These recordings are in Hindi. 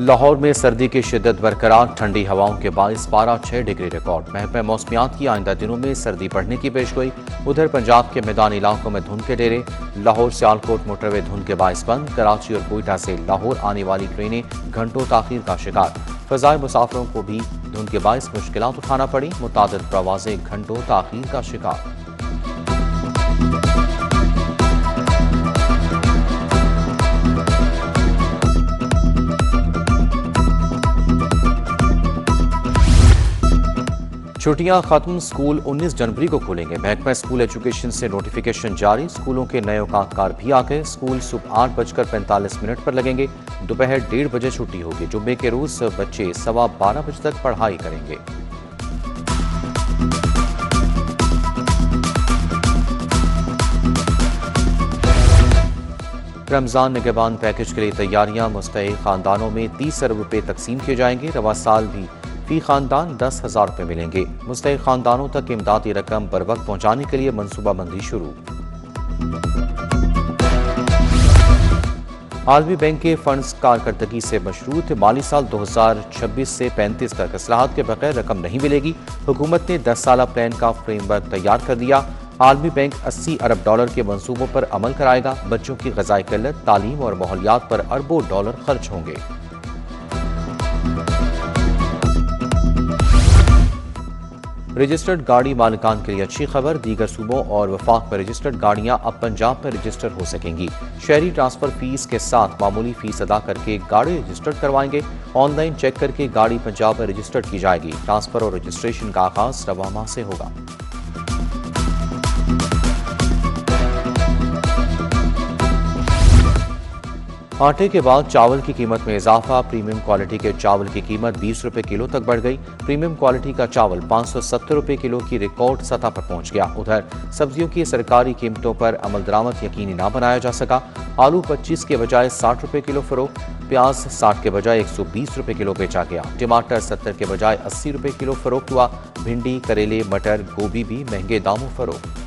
लाहौर में सर्दी की शिद्दत बरकरार, ठंडी हवाओं के बायस पारा 6 डिग्री रिकॉर्ड। महकमा मौसमियात की आइंदा दिनों में सर्दी बढ़ने की पेशगोई। उधर पंजाब के मैदानी इलाकों में धुंध के डेरे। लाहौर सियालकोट मोटरवे धुंध के बायस बंद। कराची और कोयटा से लाहौर आने वाली ट्रेनें घंटों ताखीर का शिकार। फजाई मुसाफिरों को भी धुंध के बायस मुश्किलात उठाना पड़ी। मुतादिद प्रवासें घंटों ताखीर का शिकार। छुट्टियां खत्म, स्कूल 19 जनवरी को खुलेंगे। महकमा स्कूल एजुकेशन से नोटिफिकेशन जारी। स्कूलों के नए औकातकार भी आ गए। स्कूल सुबह 8:45 पर लगेंगे। दोपहर 1:30 बजे छुट्टी होगी। जुम्मे के रोज बच्चे 12:15 बजे तक पढ़ाई करेंगे। रमजान निगहबान पैकेज के लिए तैयारियां। मुस्तहिक खानदानों में 30 अरब रुपए तकसीम किए जाएंगे। रवा साल भी फी खानदान 10,000 रुपए मिलेंगे। मुस्तहिक खानदानों तक इमदादी रकम बर वक्त पहुंचाने के लिए मनसूबाबंदी शुरू। आलमी बैंक के फंड्स कारकर्दगी से मशरूत। माली साल 2026 से 35 तक इस्लाहात के बगैर रकम नहीं मिलेगी। हुकूमत ने 10 साला प्लान का फ्रेमवर्क तैयार कर दिया। आलमी बैंक 80 अरब डॉलर के मंसूबों पर अमल कराएगा। बच्चों की ग़िज़ाई किल्लत, तालीम और माहौलियात पर अरबों डॉलर खर्च होंगे। रजिस्टर्ड गाड़ी मालिकान के लिए अच्छी खबर। दीगर सूबों और वफाक में रजिस्टर्ड गाड़ियां अब पंजाब में रजिस्टर हो सकेंगी। शहरी ट्रांसफर फीस के साथ मामूली फीस अदा करके गाड़ी रजिस्टर्ड करवाएंगे। ऑनलाइन चेक करके गाड़ी पंजाब में रजिस्टर्ड की जाएगी। ट्रांसफर और रजिस्ट्रेशन का आगाज रवा माह से होगा। आटे के बाद चावल की कीमत में इजाफा। प्रीमियम क्वालिटी के चावल की कीमत 20 रुपए किलो तक बढ़ गई। प्रीमियम क्वालिटी का चावल 570 रुपए किलो की रिकॉर्ड सतह पर पहुंच गया। उधर सब्जियों की सरकारी कीमतों पर अमल दरामद यकीनी ना बनाया जा सका। आलू 25 के बजाय 60 रुपए किलो फरोख्त। प्याज 60 के बजाय 120 रुपए किलो बेचा गया। टमाटर 70 के बजाय 80 रुपए किलो फरोख्त हुआ। भिंडी, करेले, मटर, गोभी भी महंगे दामों फरोख्त।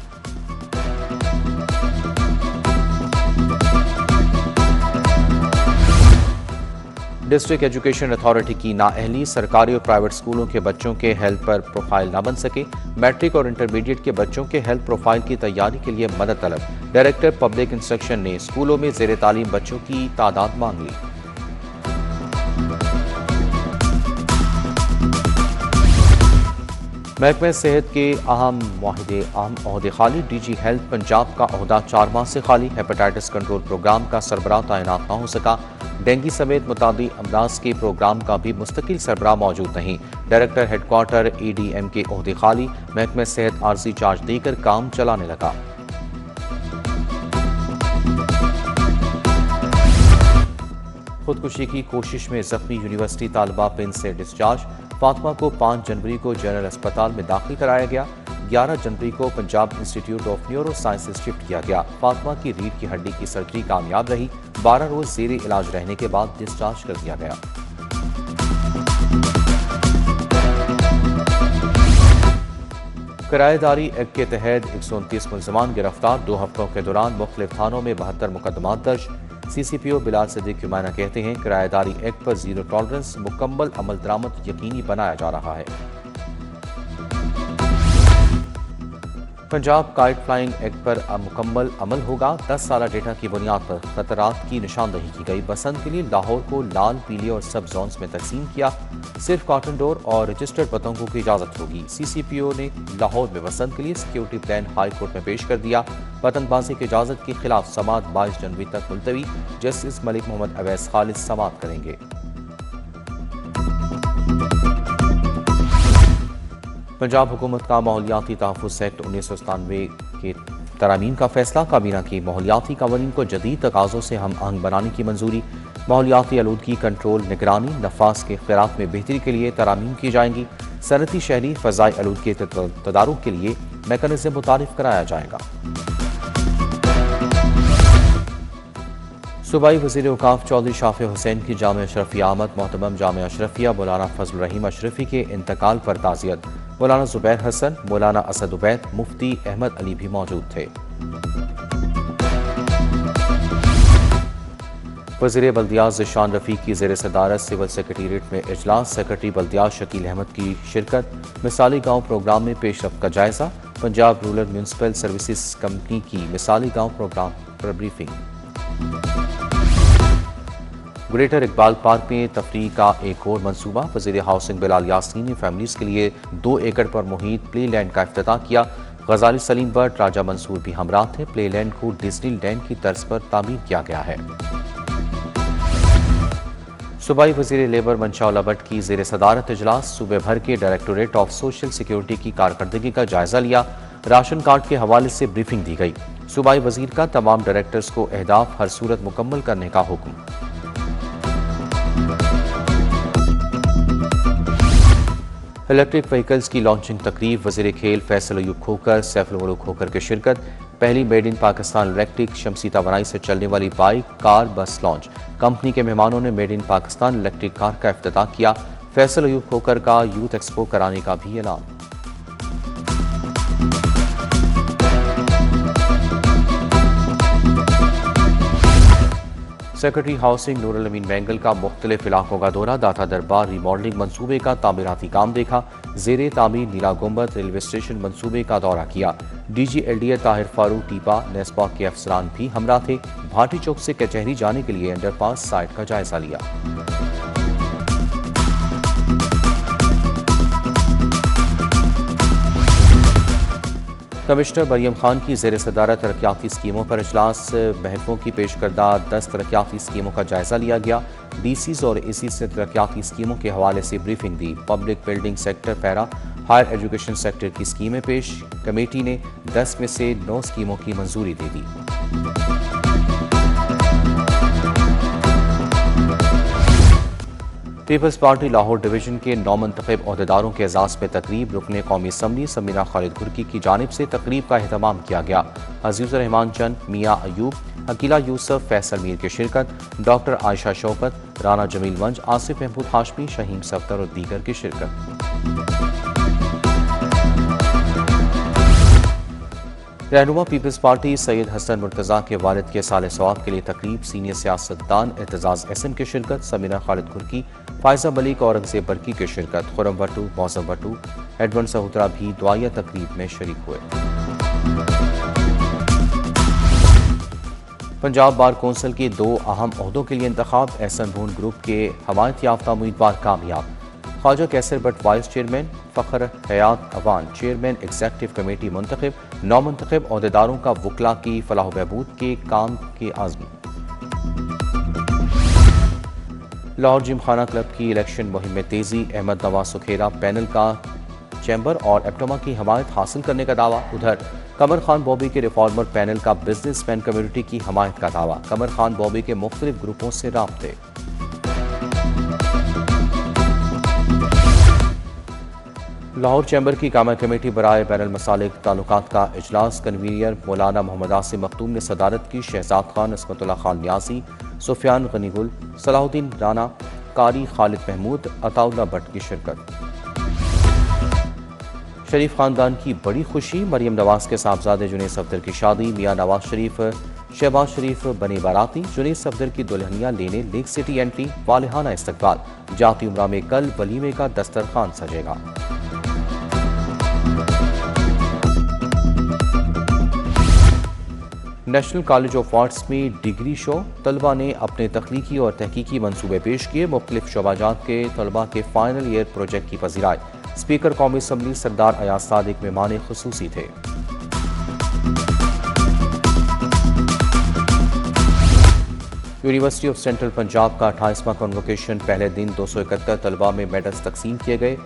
डिस्ट्रिक्ट एजुकेशन अथॉरिटी की नाअहली। सरकारी और प्राइवेट स्कूलों के बच्चों के हेल्थ पर प्रोफाइल ना बन सके। मैट्रिक और इंटरमीडिएट के बच्चों के हेल्थ प्रोफाइल की तैयारी के लिए मदद तलब। डायरेक्टर पब्लिक इंस्ट्रक्शन ने स्कूलों में ज़ेर तालीम बच्चों की तादाद मांग ली। महकमा सेहत के अहम ओहदे खाली। डीजी हेल्थ पंजाब का ओहदा 4 माह से खाली। हेपेटाइटिस कंट्रोल प्रोग्राम का सरबराह तैनात ना हो सका। डेंगू समेत मुतादी अमराज के प्रोग्राम का भी मुस्तकिल सरबराह मौजूद नहीं। डायरेक्टर हेडक्वार्टर EDM के ओहदे खाली। महकमा सेहत आर्जी चार्ज देकर काम चलाने लगा। खुदकुशी की कोशिश में जख्मी यूनिवर्सिटी तालिबा पिंड से डिस्चार्ज। फातिमा को 5 जनवरी को जनरल अस्पताल में दाखिल कराया गया। 11 जनवरी को Punjab institute of neuro sciences shift किया गया। फातिमा की रीढ़ की हड्डी की सर्जरी कामयाब रही। 12 रोज ज़ेरे इलाज रहने के बाद डिस्चार्ज कर दिया गया। किराएदारी एक्ट के तहत 129 मुलजमान गिरफ्तार। 2 हफ्तों के दौरान मुख्तलिफ थानों में 72 मुकदमात दर्ज। CCPO बिलाल सिद्दीक हुमायूं कहते हैं किराएदारी एक्ट पर जीरो टॉलरेंस, मुकम्मल अमल दरामद यकीनी बनाया जा रहा है। पंजाब काइट फ्लाइंग एक्ट पर मुकम्मल अमल होगा। 10 साला डेटा की बुनियाद पर खतरात की निशानदही की गई। बसंत के लिए लाहौर को लाल, पीले और सब जोन्स में तकसीम किया। सिर्फ कॉटन डोर और रजिस्टर्ड पतंगों की इजाजत होगी। CCPO ने लाहौर में बसंत के लिए सिक्योरिटी प्लान हाई कोर्ट में पेश कर दिया। पतंगबाजी की इजाजत के खिलाफ समात 22 जनवरी तक मुलतवी। जस्टिस मलिक मोहम्मद अवैस खालिद समात करेंगे। पंजाब हुकूमत का माहौलियाती तहफ़्फ़ुज़ एक्ट 1997 के तरामीम का फैसला। काबीना की माहौलियाती कवानीन को जदीद तकाज़ों से हम आहंग बनाने की मंजूरी। माहौलियाती आलूदगी कंट्रोल, निगरानी, नफास के ख़ैरात में बेहतरी के लिए तरामीम की जाएंगी। सनती शहरी फ़ज़ाई आलूदगी के तदारुक के लिए मैकेनिज़्म मुतारिफ कराया जाएगा। सूबाई वज़ीर औक़ाफ़ चौधरी शाफ़ी हुसैन की जामिया अशरफिया आमद। मोहतरम जामिया अशरफिया मौलाना फजल रहीम अशरफी के इंतकाल पर ताज़ियत। मौलाना ज़ुबैर हसन, मौलाना असद उबैद, मुफ्ती अहमद अली भी मौजूद थे। वज़ीर बल्दियात ज़िशान रफ़ीक की ज़ेर सदारत सिविल सेक्रेटेरिएट में इजलास। सेक्रेटरी बल्दियात शकील अहमद की शिरकत। मिसाली गाँव प्रोग्राम में पेशरफ्त का जायजा। Punjab rural municipal services company की मिसाली गाँव प्रोग्राम पर ब्रीफिंग। ग्रेटर इकबाल पार्क में तफरीह का एक और मनसूबा। वज़ीर हाउसिंग बिलाल यासीन ने फैमिलीज के लिए 2 एकड़ पर मुहित प्ले लैंड का इफ्तिताह किया। गजाली सलीम बट, राजा मंसूर भी हमरा थे। प्ले लैंड को डिज्नी लैंड की तर्ज पर तामीर किया गया है। सूबाई वज़ीर लेबर मंशाउल्लाह भट्ट की ज़ेर सदारत इजलास। सूबे भर के डायरेक्टोरेट ऑफ सोशल सिक्योरिटी की कारकर्दगी का जायजा लिया। राशन कार्ड के हवाले से ब्रीफिंग दी गई। सूबाई वज़ीर का तमाम डायरेक्टर्स को अहदाफ हर सूरत मुकम्मल करने का हुक्म। इलेक्ट्रिक व्हीकल्स की लॉन्चिंग तकरीब। वज़ीर खेल फैसल अयूब खोकर, सैफुल मुल्क खोकर की शिरकत। पहली मेड इन पाकिस्तान इलेक्ट्रिक शमसी तवानाई से चलने वाली बाइक, कार, बस लॉन्च। कंपनी के मेहमानों ने made in Pakistan electric car का इफ्तिताह किया। फैसल अयूब खोकर का यूथ एक्सपो कराने का भी ऐलान। सेक्रेटरी हाउसिंग नूरुल अमीन बैंगल का मुख्तलिफ इलाकों का दौरा। दाता दरबार रीमॉडलिंग मंसूबे का तामीराती काम देखा। ज़ेरे तामीर नीला गुंबद रेलवे स्टेशन मंसूबे का दौरा किया। DG LDA ताहिर फारूक टीपा नेस्पा के अफसरान भी हमरा थे। भाटी चौक से कचहरी जाने के लिए अंडरपास साइट का जायजा लिया। कमिश्नर मरियम खान की ज़ेर सदारत तरक्याती स्कीमों पर इजलास। महकमों की पेश करदा 10 तरक्याती स्कीमों का जायजा लिया गया। DCs और ACs ने तरक्याती स्कीमों के हवाले से ब्रीफिंग दी। पब्लिक बिल्डिंग सेक्टर, पैरा हायर एजुकेशन सेक्टर की स्कीमें पेश। कमेटी ने 10 में से 9 स्कीमों की मंजूरी दे दी। पीपल्स पार्टी लाहौर डिवीजन के 9 मुंतखब ओहदेदारों के एजाज़ में तकरीब। रुकने कौमी असम्बली समीना खालिद घुर्की की जानिब से तकरीब का एहतमाम किया गया। अजीज़ुर रहमान चंद, मियाँ अयूब, अकीला यूसुफ, फैसल मीर की शिरकत। डॉक्टर आयशा शौकत, राना जमील वंज, आसिफ महमूद हाशमी, शहीम सफ्तर और दीगर की शिरकत। रहनुमा पीपल्स पार्टी सैयद हसन मुर्तज़ा के वालिद के साले सवाब के लिए तकरीब। सीनियर सियासतदान एतजाज़ एहसन की शिरकत। समीना खालिद घुर्की, फायजा मलिक, औरंगजेब बरकी की शिरकत। खुरम भट्टू, मौसम भट्टू, एडमंड सहुत्रा भी दुआया तकरीब में शरीक हुए। पंजाब बार कौंसिल के 2 अहम ओहदों के लिए इंतखाब। एहसन भून ग्रुप के हमायत याफ्ता उम्मीदवार कामयाब। Khawaja Qaiser Butt vice chairman, Fakhr Hayat Awan chairman executive committee मुंतखब। 9 मुंतखब ओहदेदारों का वकला की फलाह बहबूद के काम के आज़मी। लाहौर जिमखाना क्लब की इलेक्शन मुहिम में तेजी। अहमद नवाज सुखेरा पैनल का चैम्बर और एप्टोमा की हमायत हासिल करने का दावा। उधर कमर खान बॉबी के रिफॉर्मर पैनल का बिजनेसमैन कम्युनिटी की हमायत का दावा। कमर खान बॉबी के मुख्तलिफ ग्रुपों से राब्ते। लाहौर चैम्बर की कामा कमेटी बराए बैनुल मसालिक ताल्लुकात का इजलास। कन्वीनियर मौलाना मोहम्मद आसिम मखदूम ने सदारत की। शहजाद खान, इसमतुल्लाह खान न्यासी, सुफियान गनीगुल, सलाहुद्दीन राना, कारी खालिद महमूद, अताउल्लाह भट्ट की शिरकत। शरीफ खानदान की बड़ी खुशी। मरियम नवाज के साहबजादे जुनैद सफदर की शादी। मियाँ नवाज शरीफ, शहबाज शरीफ बने बाराती। जुनैद सफदर की दुल्हनिया लेने लेक सिटी एंट्री। वालिहाना इस्तकबाल। जाती उम्रा में कल वलीमे का दस्तरखान सजेगा। नेशनल कॉलेज ऑफ आर्ट्स में डिग्री शो। तलबा ने अपने तख्लीकी और तहकीकी मंसूबे पेश किए। मुख्तलिफ शोबाजात के तलबा के फाइनल ईयर प्रोजेक्ट की पजीराई। स्पीकर कौमी असम्बली सरदार अयाज सादिक मेहमान खुसूसी थे। यूनिवर्सिटी ऑफ सेंट्रल पंजाब का 28वां कॉन्वोकेशन। पहले दिन 271 तलबा में मेडल्स तकसीम किए गए।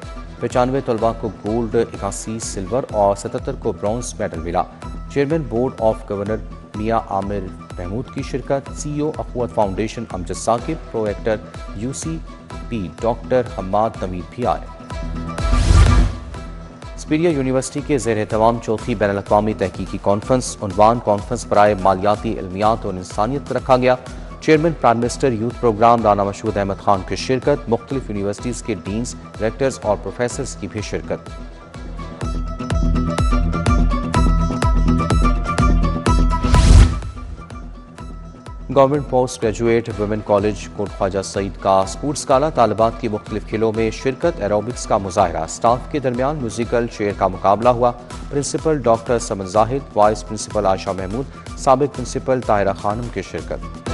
95 तलबा को गोल्ड, 81 सिल्वर और 77 को ब्रॉन्ज मेडल मिला। Chairman board of governor Mian Amir Mahmood की शिरकत। CEO Akhuwat foundation Amjad Saqib, pro rector UCP doctor Hammad Naveed भी आए। स्पीरिया यूनिवर्सिटी के ज़ेर तमाम चौथी बैनुल अक़वामी तहकीकी कॉन्फ्रेंस। उन्वान कॉन्फ्रेंस बराए मालियाती इल्मियात और इंसानियत रखा गया। Chairman prime minister youth programme Rana Mashhood Ahmad Khan की शिरकत। मुख्तलिफ यूनिवर्सिटीज़ के डीन्स, डायरेक्टर्स और प्रोफेसर्स की भी शिरकत। Government post graduate women college Kot Khwaja Saeed का स्पोर्ट्स गाला, तालिबात की मुख्तलिफ खेलों में शिरकत, एरोबिक्स का मुजाहरा, स्टाफ के दरमियान म्यूजिकल चेयर का मुकाबला हुआ। प्रिंसिपल डॉक्टर समन जाहिद, वाइस प्रिंसिपल आशा महमूद, साबिक प्रिंसिपल ताहिरा खानम की शिरकत।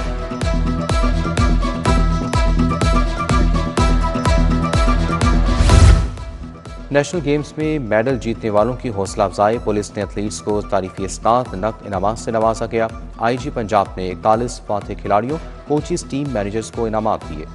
नेशनल गेम्स में मेडल जीतने वालों की हौसला अफजाई, पुलिस ने एथलीट्स को तारीफी इस्नात नकद इनामात से नवाजा गया। IG पंजाब ने 41 फातह खिलाड़ियों, कोचिज, टीम मैनेजर्स को इनामात दिए।